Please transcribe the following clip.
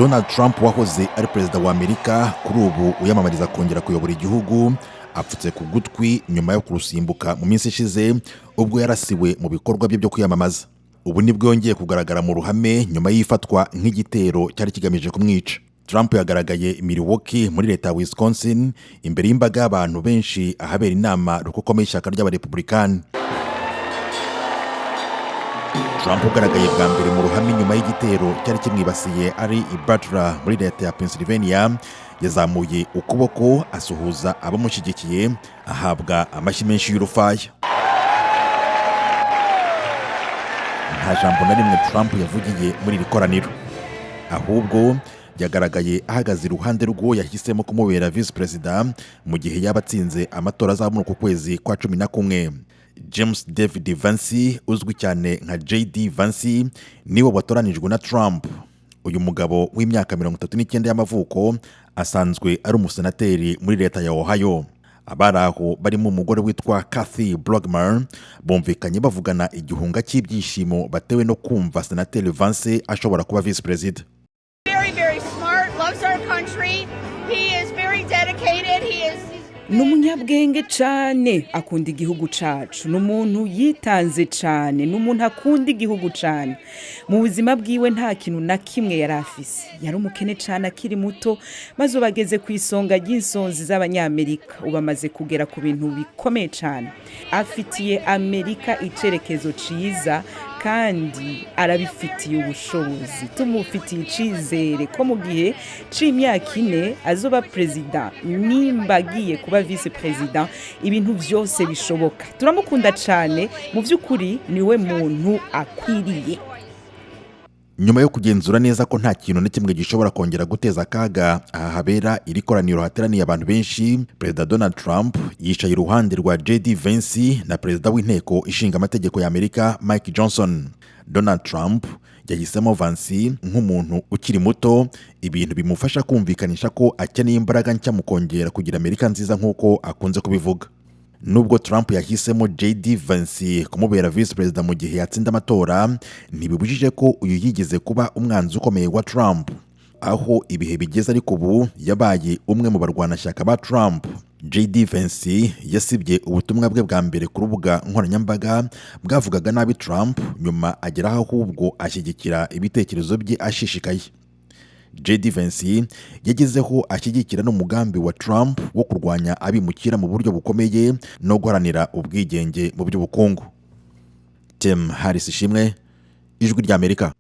Donald Trump wahoze ari perezida wa Amerika kuri ubu uyamamariza kongera kuyobora igihugu apfutse ku gutwi nyuma yo kurusimbuka mu minsi ishize ubwo yarasiwe mu bikorwa bye byo kwiyamamaza. Ubu nibwo yongeye kugaragara mu ruhame nyuma y'ifatwa nk'igitero cyari kigamije kumwica. Trump yagaragaye i Milwaukee muri Leta ya Wisconsin imbere y'imbaga y'abantu benshi ahabera inama rukomeye y'ishyaka ry'abarepublikani. Trump ugaragaye bwa mbere mu ruhame nyuma y'igitero cyari kimwibasiye ari i Butler muri Leta ya Pennsylvania, yazamuye ukuboko asuhuza abamushyigikiye ahabwa amashyi menshi y'urufaya. Nta jambo na rimwe Trump yavugiye muri iri koraniro, ahubwo yagaragaye ahagaze iruhande rw'uwo yahisemo kumubera Visi Perezida mu gihe yaba atsinze amatora azaba ku kwezi kwa 11. James David Vance uzwi cyane nka JD Vance niwe watoranijwe na Trump. Uyu mugabo w'imyaka 39 y'amavuko asanzwe ari umusenateri muri Leta ya Ohio. Abaraho barimo umugore witwa Kathy Blogmer bumvikanye bavugana igihunga cy'ibyishimo batewe no kumva senateri Vance ashobora kuba Visi Perezida. Very smart, loves our country. He is very dedicated. Numunyabwenge cyane, akunda igihugu cacu, n'umuntu yitanze cyane, n'umuntu akunda igihugu cyane. Mu buzima bwiwe nta kintu na kimwe yarafise. Yari umukene cyane akiri muto, maze ubageze ku isonga ry'insonzi z'abanyamerika, ubamaze kugera ku bintu bikomeye cyane. Afitiye Amerika icerekezo ciza kandi arabifitiye ubushobozi. Tumufitiye icizere ko mu gihe c'imyaka 4 azoba perezida, nimba agiye kuba Visi Perezida ibintu byose bishoboka. Turamukunda cyane, mu by'ukuri niwe muntu akwiriye. Nyuma yo kugenzura neza ko nta kintu na kimwe gishobora kongera guteza akaga ahabera iri koraniro hateraniye abantu benshi, Perezida Donald Trump yicaye iruhande rwa JD Vance na Perezida w'inteko ishinga amategeko ya Amerika Mike Johnson. Donald Trump yahisemo Vance nk'umuntu ukiri muto, ibintu bimufasha kumvikanisha ko akeneye imbaraga nshya mu kongera kugira Amerika nziza nk'uko akunze kubivuga. Nubwo Trump yahisemo JD Vance kumubera Visi Perezida mu gihe yatsinda amatora, ntibibujije ko uyu yigeze kuba umwanzi ukomeye wa Trump. Aho ibihe bigeze ariko ubu yabaye umwe mu barwanashyaka ba Trump. JD Vance yasibye ubutumwa bwe bwa mbere ku rubuga nkoranyambaga bwavugaga nabi Trump, nyuma ageraho ahubwo ashyigikira ibitekerezo bye ashishikaye. JD Vance yagezeho ashyigikira n'umugambi wa Trump wo kurwanya abimukira mu buryo bukomeye no guharanira ubwigenge mu by'ubukungu. Tim Harris Ishimwe, Ijwi ry'Amerika.